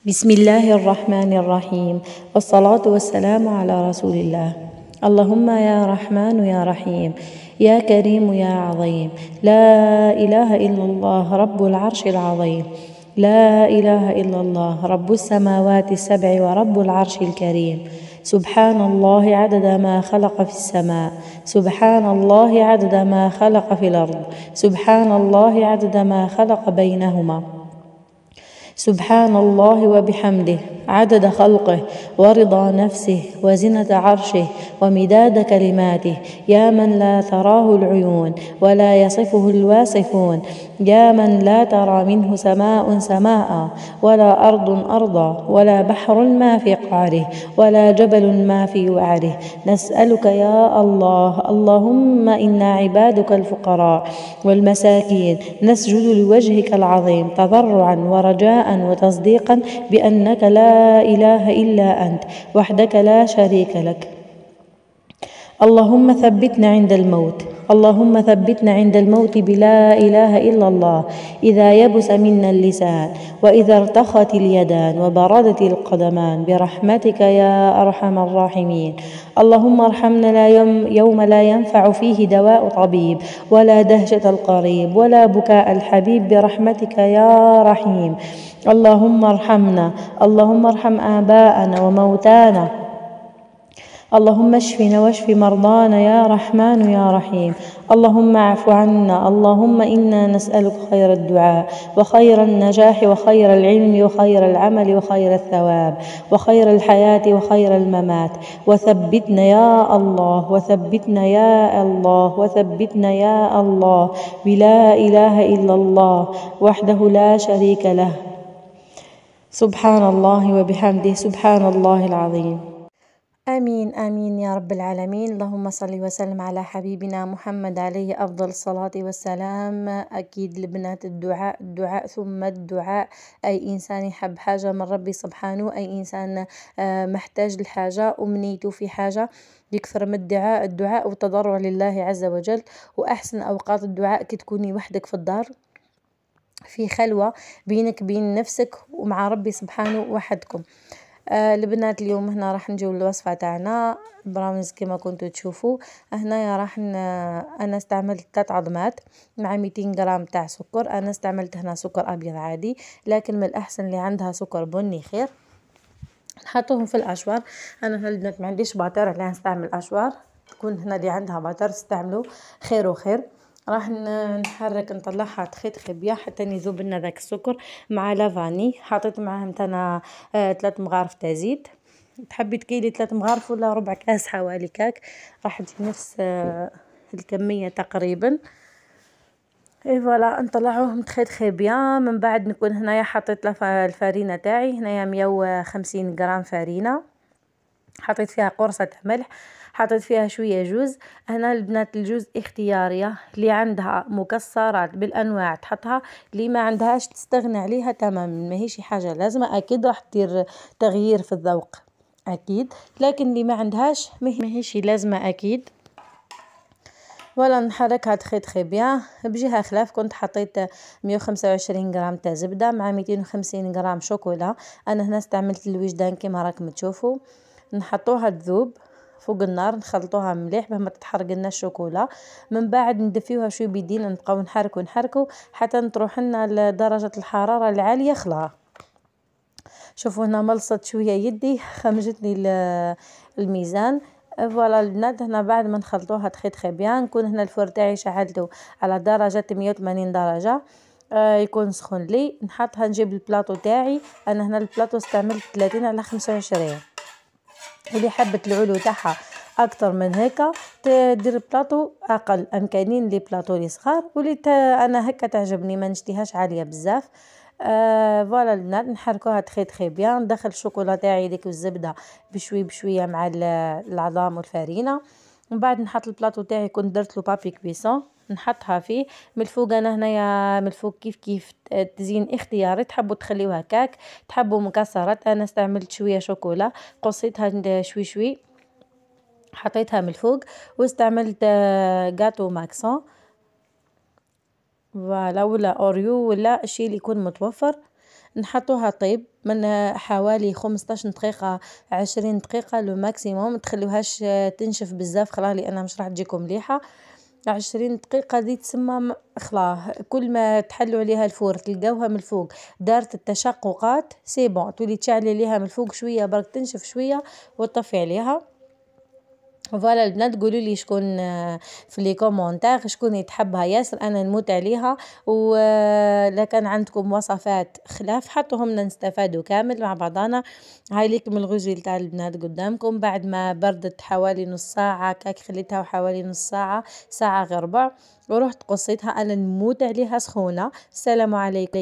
بسم الله الرحمن الرحيم، والصلاة والسلام على رسول الله. اللهم يا رحمن يا رحيم يا كريم يا عظيم، لا إله إلا الله رب العرش العظيم، لا إله إلا الله رب السماوات السبع ورب العرش الكريم. سبحان الله عدد ما خلق في السماء، سبحان الله عدد ما خلق في الأرض، سبحان الله عدد ما خلق بينهما، سبحان الله وبحمده عدد خلقه ورضا نفسه وزنة عرشه ومداد كلماته، يا من لا تراه العيون ولا يصفه الواصفون، يا من لا ترى منه سماء سماء ولا أرض أرضا ولا بحر ما في قعره ولا جبل ما في وعره. نسألك يا الله، اللهم إنا عبادك الفقراء والمساكين نسجد لوجهك العظيم تضرعا ورجاء وتصديقا بأنك لا إله إلا أنت وحدك لا شريك لك. اللهم ثبتنا عند الموت، اللهم ثبتنا عند الموت بلا إله إلا الله، إذا يبس منا اللسان وإذا ارتخت اليدان وبردت القدمان، برحمتك يا أرحم الراحمين. اللهم ارحمنا لا يوم لا ينفع فيه دواء طبيب ولا دهشة القريب ولا بكاء الحبيب، برحمتك يا رحيم. اللهم ارحمنا، اللهم ارحم آباءنا وموتانا، اللهم اشفنا واشف مرضانا يا رحمن يا رحيم. اللهم اعف عنا، اللهم إنا نسألك خير الدعاء وخير النجاح وخير العلم وخير العمل وخير الثواب وخير الحياة وخير الممات. وثبتنا يا الله، وثبتنا يا الله، وثبتنا يا الله بلا إله إلا الله وحده لا شريك له. سبحان الله وبحمده، سبحان الله العظيم. آمين آمين يا رب العالمين. اللهم صل وسلم على حبيبنا محمد عليه أفضل الصلاة والسلام. أكيد لبنات الدعاء، الدعاء ثم الدعاء. أي إنسان يحب حاجة من ربي سبحانه، أي إنسان محتاج لحاجة أمنيته في حاجة، يكثر من الدعاء، الدعاء والتضرع لله عز وجل. وأحسن أوقات الدعاء كي تكوني وحدك في الدار في خلوة بينك بين نفسك ومع ربي سبحانه وحدكم. البنات اليوم هنا راح نجيو الوصفة تاعنا براونز كما كنتوا تشوفوا. هنايا انا استعملت 3 عظمات مع 200 غرام تاع سكر. انا استعملت هنا سكر ابيض عادي، لكن من الاحسن اللي عندها سكر بني خير. نحطوهم في الاشوار. انا البنات ما عنديش باطر علاه نستعمل اشوار، تكون هنا اللي عندها باطر تستعملوا خير وخير. راح نحرك نطلعها تخيط بيا حتى يذوب لنا ذاك السكر مع لافاني. حطيت معاهم تانا 3 مغارف تاع زيت. تحبي تكيلي 3 مغارف ولا ربع كاس حوالي كاك، راح تجي نفس الكمية تقريبا. اي فوالا نطلعوهم تخيط بيان. من بعد نكون هنايا حطيت الفارينة تاعي، هنايا 150 غرام فارينة، حطيت فيها قرصة ملح، حطيت فيها شوية جوز. هنا البنات الجوز اختيارية، اللي عندها مكسرات بالانواع تحطها، اللي ما عندهاش تستغنى عليها تماما، ما هيش حاجة لازمة. اكيد راح دير تغيير في الذوق اكيد، لكن اللي ما عندهاش ما هيش لازمة اكيد. ولا نحركها تخيط بيان. بجهة خلاف كنت حطيت 125 غرام تاع زبدة مع 250 غرام شوكولا. انا هنا استعملت الوجدان كما راكم تشوفوا. نحطوها تذوب فوق النار، نخلطوها مليح باه ما تتحرق لنا الشوكولا. من بعد ندفيوها شويه بيدينا، نبقاو نحركوا حتى تروح لنا لدرجة الحرارة العالية خلا. شوفوا هنا ملصت شويه يدي خمجتني الميزان. فوالا البنات هنا بعد ما نخلطوها تخيط بيان، نكون هنا الفور تاعي شعلته على درجة 180 درجة. يكون سخن لي. نحطها نجيب البلاطو تاعي. انا هنا البلاطو استعملت 30 على 25. اللي حبت العلو تاعها اكثر من هيك تدير بلاطو اقل، امكانين لي بلاطو لي صغار واللي انا هكا تعجبني، ما نشتيهاش عاليه بزاف. فوالا البنات نحركوها تخيط بيان. ندخل الشوكولا تاعي ديك والزبده بشوي بشويه مع العظام والفارينه. من بعد نحط البلاطو تاعي كنت درت له بابي كويسون، نحطها فيه من الفوق. انا هنايا من الفوق كيف تزيين اختياري، تحبوا تخليوها هكاك، تحبوا مكسرات. انا استعملت شويه شوكولا قصيتها شوي شوي حطيتها من الفوق، واستعملت جاتو ماكسون فوالا ولا اوريو ولا الشيء اللي يكون متوفر. نحطوها طيب من حوالي 15 دقيقة 20 دقيقة لو ماكسيموم، متخلوهاش تنشف بزاف خلاص لأنها مش راح تجيكم مليحة. 20 دقيقة دي تسمى خلاص كل ما تحلوا عليها الفور تلقاوها من الفوق دارت التشققات سي بون، تولي تشعلي عليها من الفوق شوية برك تنشف شوية وتطفي عليها. فوالا البنات قولوا لي شكون في لي كومونتير شكون يتحبها ياسر، انا نموت عليها. ولا كان عندكم وصفات خلاف حطوهم لنا نستفادوا كامل مع بعضنا. هاي لكم الغوجيل تاع البنات قدامكم بعد ما بردت حوالي نص ساعة كاك، خليتها حوالي نص ساعة ساعة غير ربع ورحت قصيتها. انا نموت عليها سخونة. السلام عليكم.